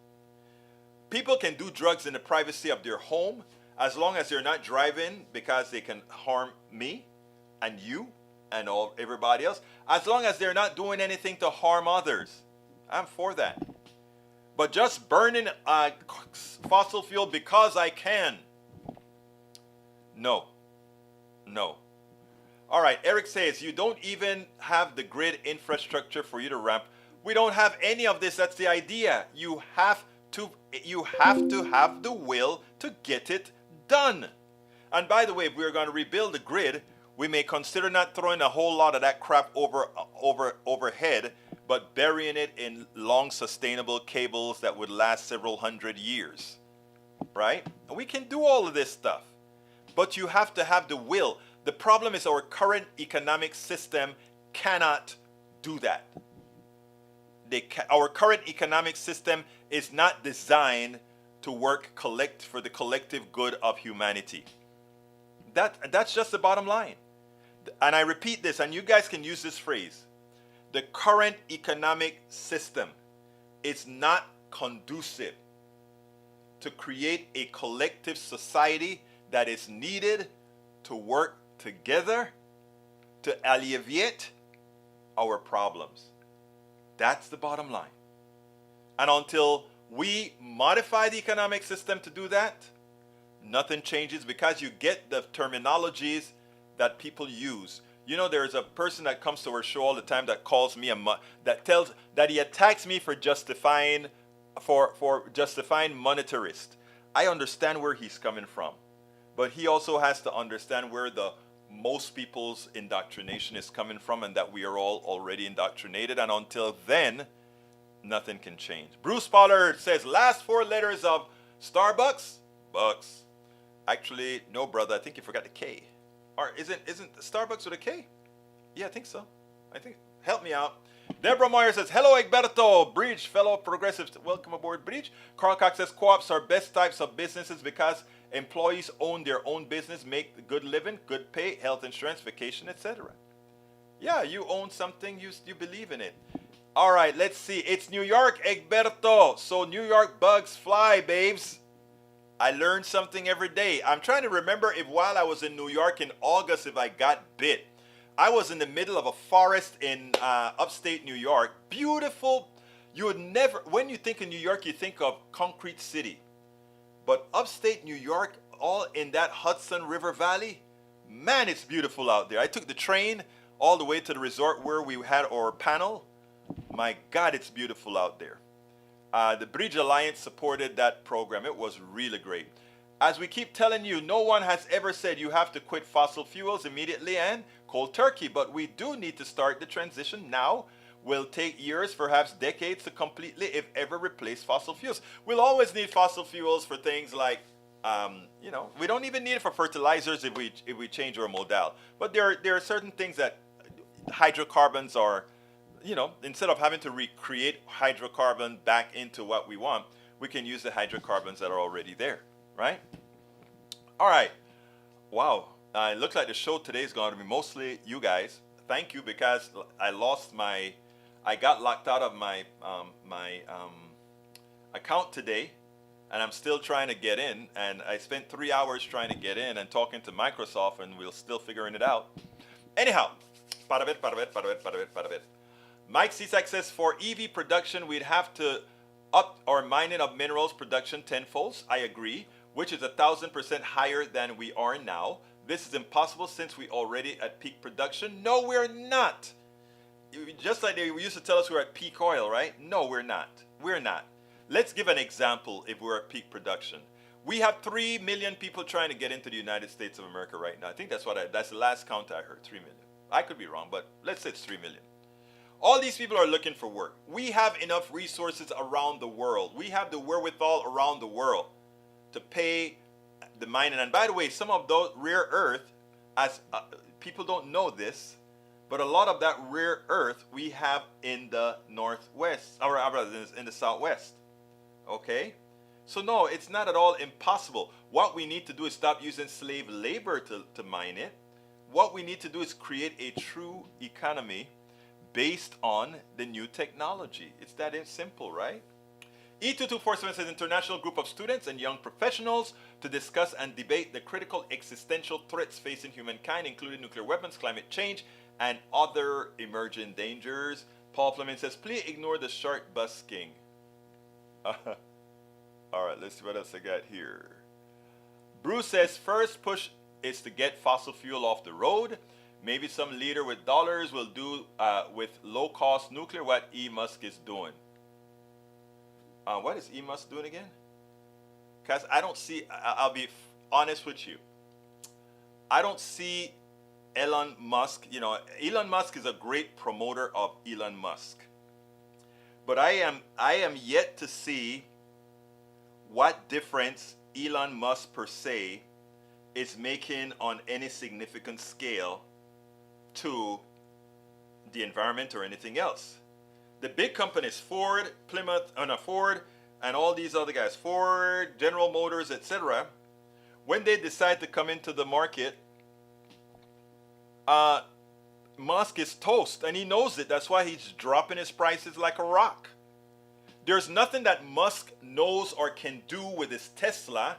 People can do drugs in the privacy of their home as long as they're not driving because they can harm me and you and everybody else. As long as they're not doing anything to harm others. I'm for that. But just burning fossil fuel because I can. No. No. All right, Eric says, you don't even have the grid infrastructure for you to ramp. We don't have any of this. That's the idea. You have to have the will to get it done. And by the way, if we're going to rebuild the grid, we may consider not throwing a whole lot of that crap overhead, but burying it in long sustainable cables that would last several hundred years. Right? And we can do all of this stuff. But you have to have the will. The problem is our current economic system cannot do that. Our current economic system is not designed to work for the collective good of humanity. That's just the bottom line. And I repeat this, and you guys can use this phrase. The current economic system is not conducive to create a collective society that is needed to work together to alleviate our problems. That's the bottom line. And until we modify the economic system to do that, nothing changes, because you get the terminologies that people use. You know, there's a person that comes to our show all the time that calls me that he attacks me for justifying monetarist. I understand where he's coming from, but he also has to understand where the most people's indoctrination is coming from, and that we are all already indoctrinated, and until then, nothing can change. Bruce Pollard says, last four letters of Starbucks? Bucks. Actually, no, brother, I think you forgot the K. Or isn't Starbucks with a K? Yeah, I think so. Help me out. Deborah Moyer says, hello, Egberto. Bridge, fellow progressives. Welcome aboard, Bridge. Carl Cox says, co-ops are best types of businesses because employees own their own business, make good living, good pay, health insurance, vacation, etc. Yeah, you own something, you believe in it. All right, let's see. It's New York, Egberto. So New York bugs fly, babes. I learned something every day. I'm trying to remember if while I was in New York in August, if I got bit. I was in the middle of a forest in upstate New York. Beautiful. You would never, when you think of New York, you think of concrete city. But upstate New York, all in that Hudson River Valley, man, it's beautiful out there. I took the train all the way to the resort where we had our panel. My God, it's beautiful out there. The Bridge Alliance supported that program. It was really great. As we keep telling you, no one has ever said you have to quit fossil fuels immediately and cold turkey, but we do need to start the transition now. Will take years, perhaps decades, to completely, if ever, replace fossil fuels. We'll always need fossil fuels for things like, we don't even need it for fertilizers if we change our modal. But there are certain things that hydrocarbons are, instead of having to recreate hydrocarbon back into what we want, we can use the hydrocarbons that are already there, right? All right. Wow. It looks like the show today is going to be mostly you guys. Thank you, because I got locked out of my account today, and I'm still trying to get in, and I spent 3 hours trying to get in and talking to Microsoft, and we're still figuring it out. Anyhow, part of it. Mike Cisak says, for EV production, we'd have to up our mining of minerals production tenfold. I agree, which is 1,000% higher than we are now. This is impossible since we already at peak production. No, we're not. Just like they used to tell us we're at peak oil, right? No, we're not. We're not. Let's give an example if we're at peak production. We have 3 million people trying to get into the United States of America right now. I think that's the last count I heard, 3 million. I could be wrong, but let's say it's 3 million. All these people are looking for work. We have enough resources around the world. We have the wherewithal around the world. to pay the mining. And by the way, some of those rare earth, as people don't know this, but a lot of that rare earth we have in the northwest, or rather in the southwest. Okay? So no, it's not at all impossible. What we need to do is stop using slave labor to mine it. What we need to do is create a true economy based on the new technology. It's that simple, right? E2247 says international group of students and young professionals to discuss and debate the critical existential threats facing humankind, including nuclear weapons, climate change, and other emerging dangers. Paul Fleming says, please ignore the shark busking. All right, let's see what else I got here. Bruce says, first push is to get fossil fuel off the road. Maybe some leader with dollars will do with low-cost nuclear what E. Musk is doing. What is E. Musk doing again? Because I don't see, I'll be honest with you. I don't see Elon Musk, Elon Musk is a great promoter of Elon Musk. But I am yet to see what difference Elon Musk per se is making on any significant scale to the environment or anything else. The big companies, Ford, Ford, and all these other guys, Ford, General Motors, etc., when they decide to come into the market, Musk is toast, and he knows it. That's why he's dropping his prices like a rock. There's nothing that Musk knows or can do with his Tesla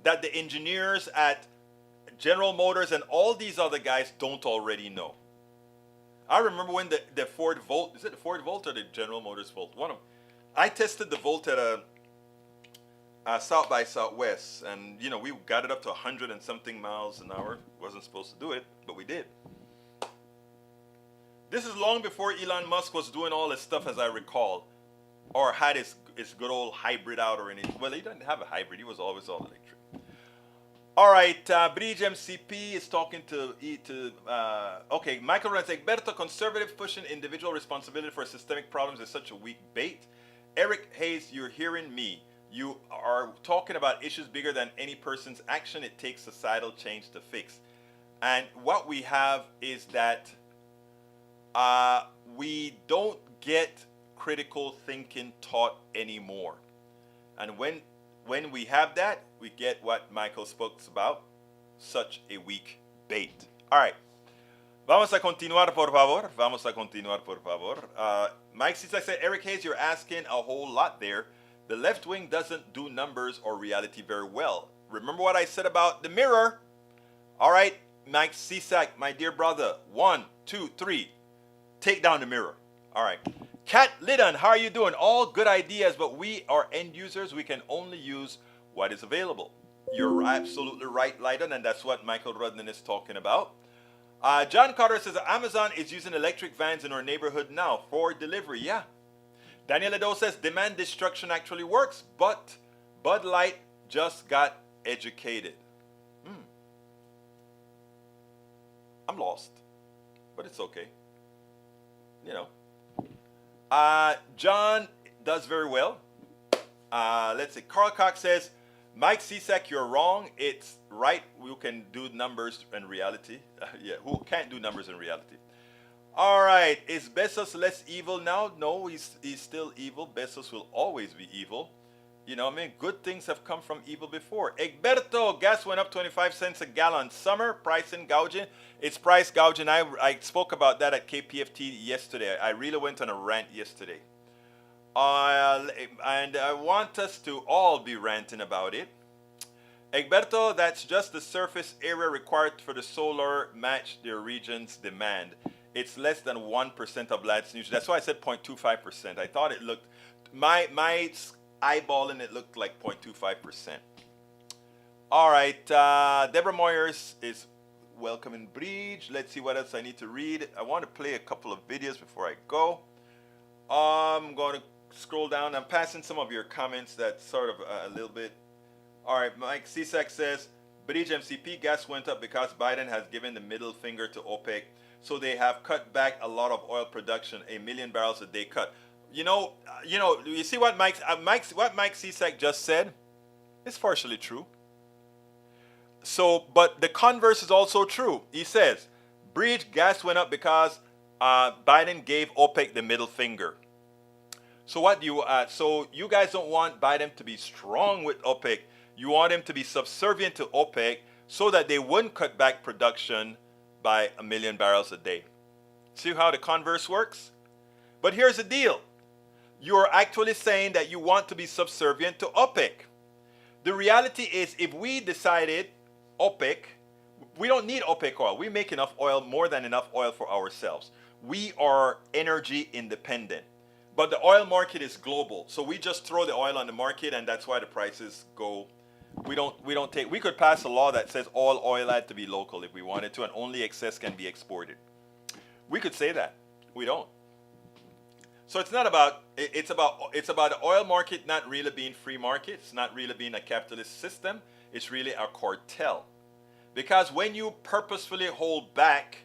that the engineers at General Motors and all these other guys don't already know. I remember when the Ford Volt, is it the Ford Volt or the General Motors Volt? One of them. I tested the Volt at a South by Southwest, and we got it up to 100 and something miles an hour. Wasn't supposed to do it, but we did. This is long before Elon Musk was doing all this stuff, as I recall, or had his good old hybrid out or anything. Well, he didn't have a hybrid. He was always all electric. All right, Bridge MCP is talking okay, Michael runs Egberto, conservative pushing individual responsibility for systemic problems is such a weak bait. Eric Hayes, you're hearing me. You are talking about issues bigger than any person's action. It takes societal change to fix. And what we have is that we don't get critical thinking taught anymore. And when we have that, we get what Michael spoke about, such a weak bait. All right. Vamos a continuar, por favor. Vamos a continuar, por favor. Mike Cisak said, Eric Hayes, you're asking a whole lot there. The left wing doesn't do numbers or reality very well. Remember what I said about the mirror? All right, Mike Cisak, my dear brother. 1, 2, 3. Take down the mirror. All right. Kat Liddon, how are you doing? All good ideas, but we are end users. We can only use what is available. You're absolutely right, Liddon, and that's what Michael Rudnan is talking about. John Carter says Amazon is using electric vans in our neighborhood now for delivery. Yeah. Daniel Edo says demand destruction actually works, but Bud Light just got educated. I'm lost, but it's okay. John does very well. Let's see. Carl Cox says, Mike Cisak, you're wrong. It's right. We can do numbers in reality. Yeah, who can't do numbers in reality? All right. Is Bezos less evil now? No, he's still evil. Bezos will always be evil. Good things have come from evil before. Egberto, gas went up 25 cents a gallon. Summer, pricing gouging. It's price gouging. I spoke about that at KPFT yesterday. I really went on a rant yesterday. And I want us to all be ranting about it. Egberto, that's just the surface area required for the solar match their region's demand. It's less than 1% of land's news. That's why I said 0.25%. I thought it looked, my eyeballing it looked like 0.25%. All right, Deborah Moyers is welcoming Bridge. Let's see what else I need to read. I want to play a couple of videos before I go. I'm going to scroll down. I'm passing some of your comments that sort of a little bit. All right, Mike Cisak says, Bridge MCP gas went up because Biden has given the middle finger to OPEC. So they have cut back a lot of oil production, 1 million barrels a day cut. You see what Mike Cisak just said? It's partially true. So, but the converse is also true. He says, breach gas went up because Biden gave OPEC the middle finger. So what do you? So you guys don't want Biden to be strong with OPEC. You want him to be subservient to OPEC so that they wouldn't cut back production by 1 million barrels a day. See how the converse works? But here's the deal. You're actually saying that you want to be subservient to OPEC. The reality is, if we decided OPEC, we don't need OPEC oil. We make enough oil, more than enough oil for ourselves. We are energy independent. But the oil market is global. So we just throw the oil on the market, and that's why the prices go. We could pass a law that says all oil had to be local if we wanted to, and only excess can be exported. We could say that. We don't. So it's about the oil market not really being free market. It's not really being a capitalist system. It's really a cartel. Because when you purposefully hold back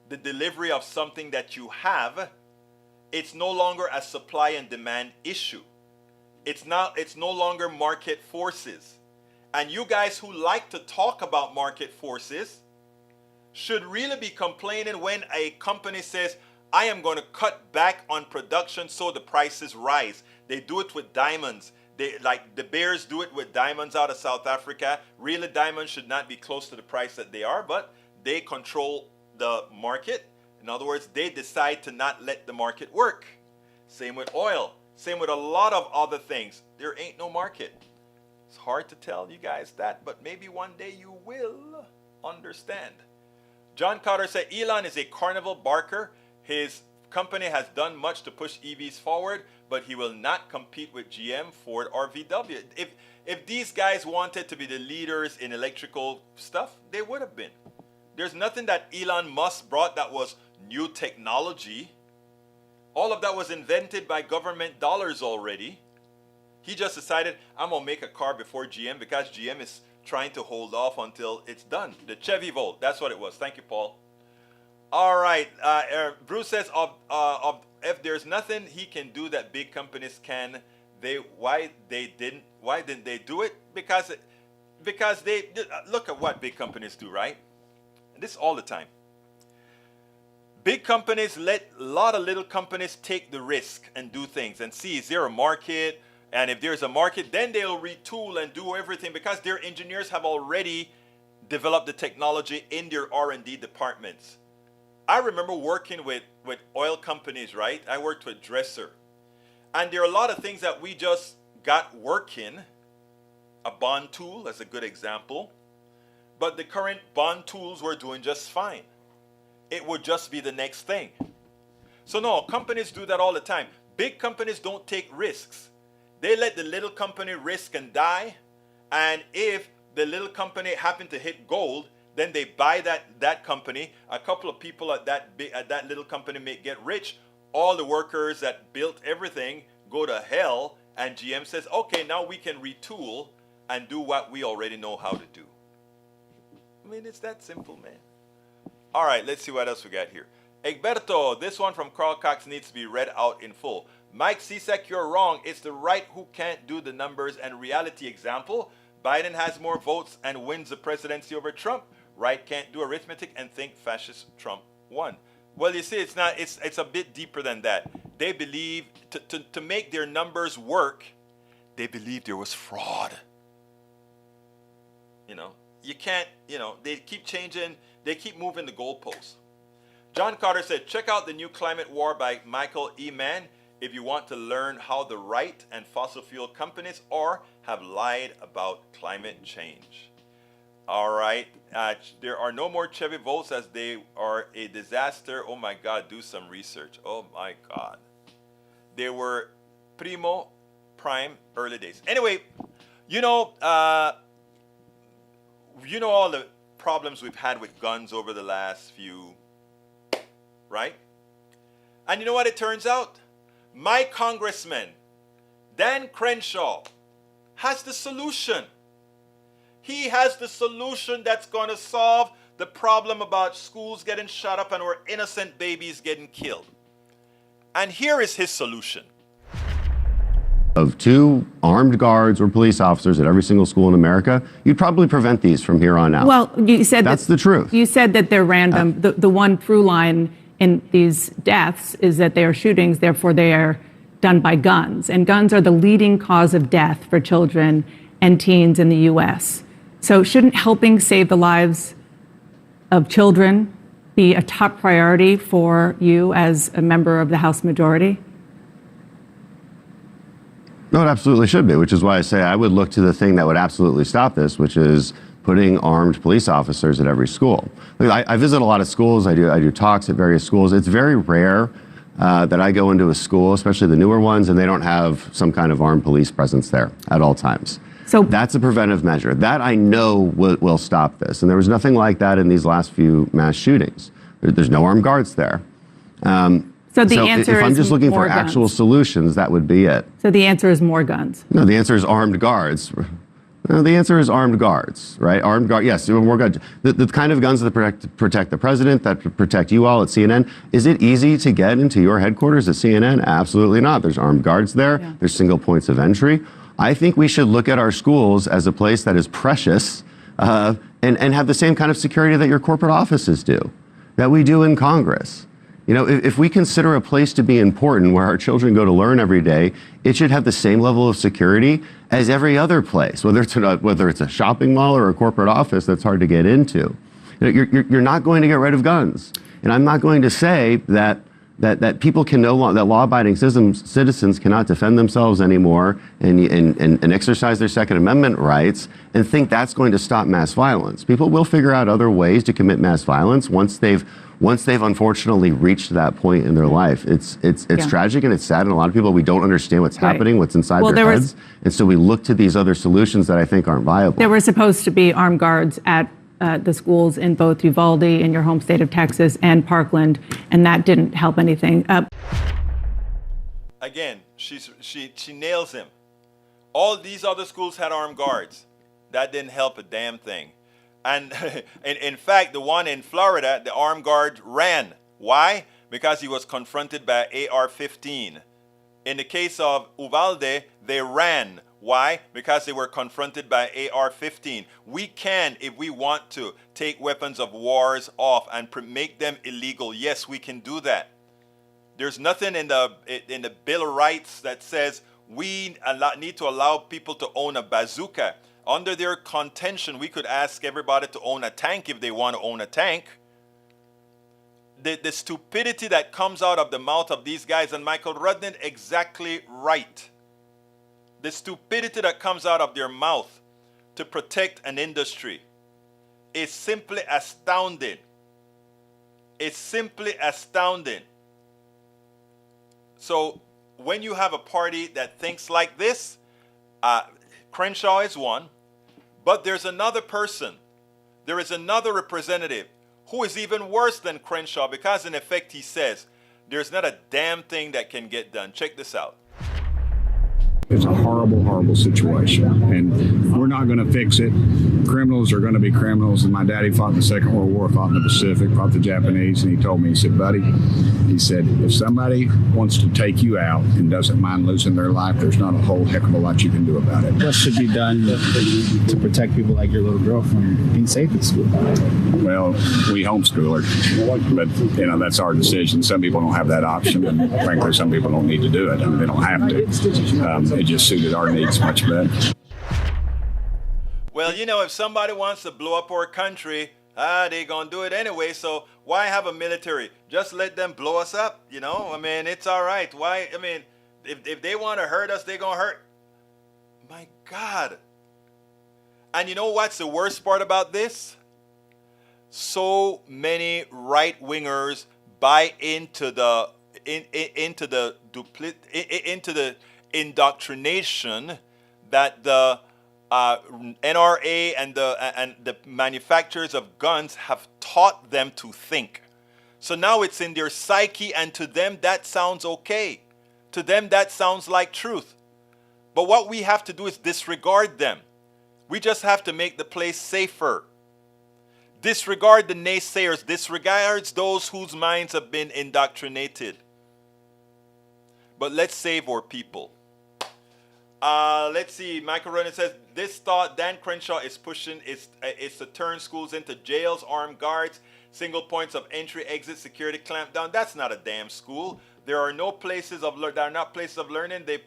the delivery of something that you have, it's no longer a supply and demand issue. It's no longer market forces. And you guys who like to talk about market forces should really be complaining when a company says, I am going to cut back on production so the prices rise. They do it with diamonds. Like the bears do it with diamonds out of South Africa. Really, diamonds should not be close to the price that they are, but they control the market. In other words, they decide to not let the market work. Same with oil. Same with a lot of other things. There ain't no market. It's hard to tell you guys that, but maybe one day you will understand. John Carter said Elon is a carnival barker. His company has done much to push EVs forward, but he will not compete with GM, Ford, or VW. If these guys wanted to be the leaders in electrical stuff, they would have been. There's nothing that Elon Musk brought that was new technology. All of that was invented by government dollars already. He just decided, I'm going to make a car before GM because GM is trying to hold off until it's done. The Chevy Volt, that's what it was. Thank you, Paul. All right. Bruce says, if there's nothing he can do that big companies can, why didn't they do it? Because they look at what big companies do, right? And this all the time. Big companies let a lot of little companies take the risk and do things and see, is there a market? And if there's a market, then they'll retool and do everything because their engineers have already developed the technology in their R&D departments. I remember working with oil companies, right? I worked with Dresser. And there are a lot of things that we just got working. A bond tool is a good example. But the current bond tools were doing just fine. It would just be the next thing. So no, companies do that all the time. Big companies don't take risks. They let the little company risk and die. And if the little company happen to hit gold, then they buy that company. A couple of people at that little company may get rich. All the workers that built everything go to hell. And GM says, okay, now we can retool and do what we already know how to do. I mean, it's that simple, man. All right, let's see what else we got here. Egberto, this one from Carl Cox needs to be read out in full. Mike Cesek, you're wrong. It's the right who can't do the numbers and reality. Example, Biden has more votes and wins the presidency over Trump. Right can't do arithmetic and think fascist Trump won. Well, you see, it's a bit deeper than that. They believe to make their numbers work, they believe there was fraud. You can't, they keep changing, they keep moving the goalposts. John Carter said, check out The New Climate War by Michael E. Mann if you want to learn how the right and fossil fuel companies have lied about climate change. All right. There are no more Chevy Volts as they are a disaster. Oh my God, do some research. Oh my God. They were prime early days. Anyway, all the problems we've had with guns over the last few, right? And you know what it turns out? My congressman, Dan Crenshaw, has the solution. He has the solution that's going to solve the problem about schools getting shut up and our innocent babies getting killed. And here is his solution.
of 2 armed guards or police officers at every single school in America, you'd probably prevent these from here on out.
Well, you said
that's the truth.
You said that they're random. The one through line in these deaths is that they are shootings, therefore they are done by guns. And guns are the leading cause of death for children and teens in the U.S. So shouldn't helping save the lives of children be a top priority for you as a member of the House majority?
No, it absolutely should be, which is why I say I would look to the thing that would absolutely stop this, which is putting armed police officers at every school. I visit a lot of schools. I do talks at various schools. It's very rare that I go into a school, especially the newer ones, and they don't have some kind of armed police presence there at all times. So that's a preventive measure. That I know will stop this. And there was nothing like that in these last few mass shootings. There's no armed guards there.
So the answer is
if I'm just looking for
guns.
actual solutions, that would be it.
So the answer is more guns.
No, the answer is armed guards. No, the answer is armed guards, right? Armed guards, yes, more guns. The kind of guns that protect the president, that protect you all at CNN. Is it easy to get into your headquarters at CNN? Absolutely not. There's armed guards there. Yeah. There's single points of entry. I think we should look at our schools as a place that is precious and have the same kind of security that your corporate offices do, that we do in Congress. You know, if we consider a place to be important where our children go to learn every day, it should have the same level of security as every other place, whether it's a shopping mall or a corporate office that's hard to get into. You know, you're not going to get rid of guns. And I'm not going to say that people can that law-abiding citizens cannot defend themselves anymore and exercise their Second Amendment rights and think that's going to stop mass violence. People will figure out other ways to commit mass violence once they've unfortunately reached that point in their life. It's tragic and it's sad, and a lot of people, we don't understand what's happening, what's inside their heads, and so we look to these other solutions that I think aren't viable.
There were supposed to be armed guards at the schools in both Uvalde, in your home state of Texas, and Parkland, and that didn't help anything.
Again, she nails him. All these other schools had armed guards. That didn't help a damn thing. And in fact, the one in Florida, the armed guard ran. Why? Because he was confronted by AR-15. In the case of Uvalde, they ran. Why? Because they were confronted by AR-15. We can, if we want to, take weapons of wars off and make them illegal. Yes, we can do that. There's nothing in the Bill of Rights that says we need to allow people to own a bazooka. Under their contention, we could ask everybody to own a tank if they want to own a tank. The stupidity that comes out of the mouth of these guys, and Michael Rudnin exactly right. The stupidity that comes out of their mouth to protect an industry is simply astounding. It's simply astounding. So when you have a party that thinks like this, Crenshaw is one, but there's another person. There is another representative who is even worse than Crenshaw, because in effect he says, there's not a damn thing that can get done. Check this out.
It's a horrible, horrible situation, and we're not going to fix it. Criminals are going to be criminals, and my daddy fought in the Second World War, fought in the Pacific, fought the Japanese, and he told me, he said, buddy, he said, if somebody wants to take you out and doesn't mind losing their life, there's not a whole heck of a lot you can do about it.
What should be done to protect people like your little girl from being safe at school?
Well, we homeschool her, but you know, that's our decision. Some people don't have that option, and frankly, some people don't need to do it. I mean, they don't have to. It just suited our needs much better.
Well, you know, if somebody wants to blow up our country, they're going to do it anyway. So why have a military? Just let them blow us up, you know? I mean, it's all right. Why? I mean, if they want to hurt us, they're going to hurt. My God. And you know what's the worst part about this? So many right-wingers buy into the indoctrination that the NRA and the manufacturers of guns have taught them to think. So now it's in their psyche, and to them that sounds okay. To them that sounds like truth. But what we have to do is disregard them. We just have to make the place safer. Disregard the naysayers. Disregard those whose minds have been indoctrinated. But let's save our people. Let's see. Michael Ronan says, this thought Dan Crenshaw is pushing is to turn schools into jails, armed guards, single points of entry, exit, security clampdown. That's not a damn school. There are no places of there are not places of learning. The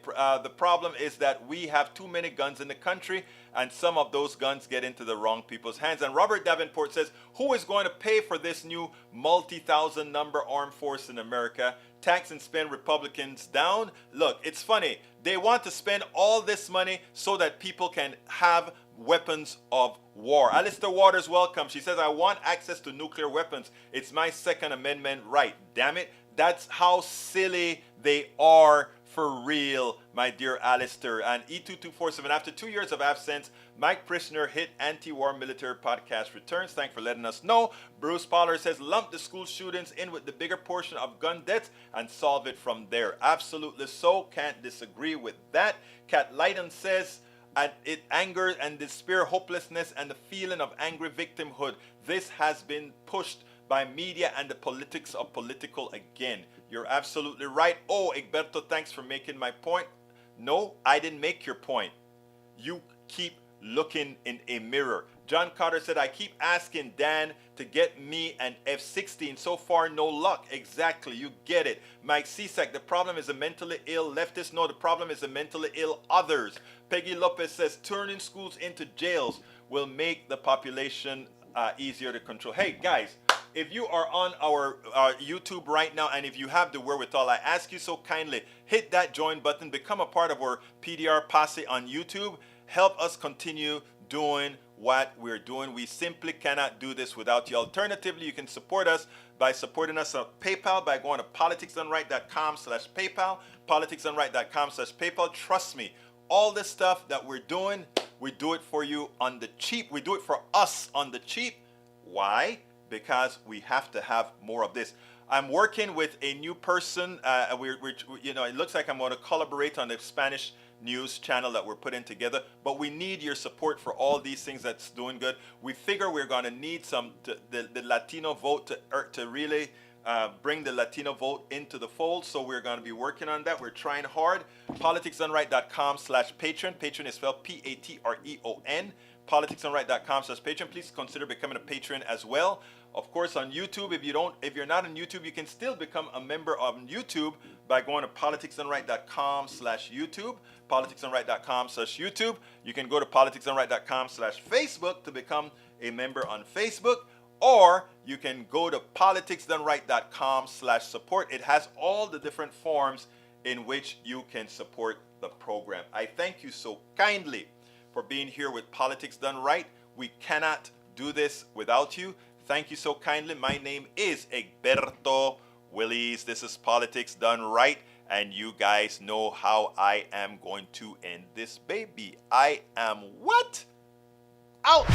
problem is that we have too many guns in the country, and some of those guns get into the wrong people's hands. And Robert Davenport says, who is going to pay for this new multi-thousand number armed force in America? Tax and spend Republicans down. Look, it's funny. They want to spend all this money so that people can have weapons of war. Alistair Waters, welcome. She says, I want access to nuclear weapons. It's my Second Amendment right. Damn it. That's how silly they are for real, my dear Alistair. And E2247, after 2 years of absence, Mike Prishner hit anti-war military podcast returns. Thanks for letting us know. Bruce Pollard says, lump the school shootings in with the bigger portion of gun deaths and solve it from there. Absolutely so. Can't disagree with that. Kat Lighton says, and it anger and despair, hopelessness, and the feeling of angry victimhood. This has been pushed by media and the politics of political again. You're absolutely right. Oh, Egberto, thanks for making my point. No, I didn't make your point. You keep looking in a mirror. John Carter said, I keep asking Dan to get me an F-16. So far, no luck. Exactly. You get it. Mike Cisak, the problem is the mentally ill leftists. No, the problem is the mentally ill others. Peggy Lopez says, turning schools into jails will make the population easier to control. Hey, guys, if you are on our YouTube right now, and if you have the wherewithal, I ask you so kindly, hit that join button, become a part of our PDR posse on YouTube. Help us continue doing what we're doing. We simply cannot do this without you. Alternatively, you can support us by supporting us on PayPal by going to politicsdoneright.com/PayPal, politicsdoneright.com/PayPal. Trust me, all this stuff that we're doing, we do it for you on the cheap. We do it for us on the cheap. Why? Because we have to have more of this. I'm working with a new person. It looks like I'm going to collaborate on the Spanish news channel that we're putting together, but we need your support for all these things that's doing good. We figure we're going to need the Latino vote to really bring the Latino vote into the fold, so we're going to be working on that. We're trying hard. politicsdoneright.com/patron. Patron is spelled Patreon. politicsdoneright.com/patron. Please consider becoming a patron as well. Of course, on YouTube, if you're not on YouTube, you can still become a member of YouTube by going to politicsdoneright.com/YouTube, politicsdoneright.com/YouTube. You can go to politicsdoneright.com/Facebook to become a member on Facebook, or you can go to politicsdoneright.com/support. It has all the different forms in which you can support the program. I thank you so kindly for being here with Politics Done Right. We cannot do this without you. Thank you so kindly. My name is Egberto Willies. This is Politics Done Right, and you guys know how I am going to end this baby. I am what? Out!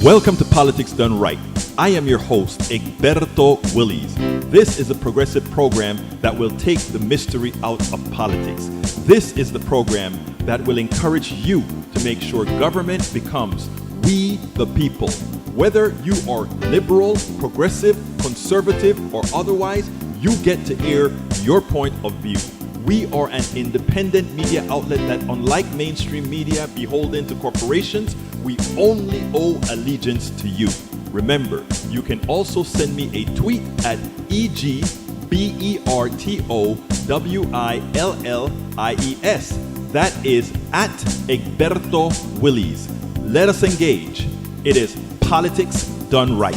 Welcome to Politics Done Right. I am your host, Egberto Willies. This is a progressive program that will take the mystery out of politics. This is the program that will encourage you to make sure government becomes we the people. Whether you are liberal, progressive, conservative, or otherwise, you get to air your point of view. We are an independent media outlet that, unlike mainstream media beholden to corporations, we only owe allegiance to you. Remember, you can also send me a tweet at EGBERTOWILLIES. That is at Egberto Willies. Let us engage. It is Politics Done Right.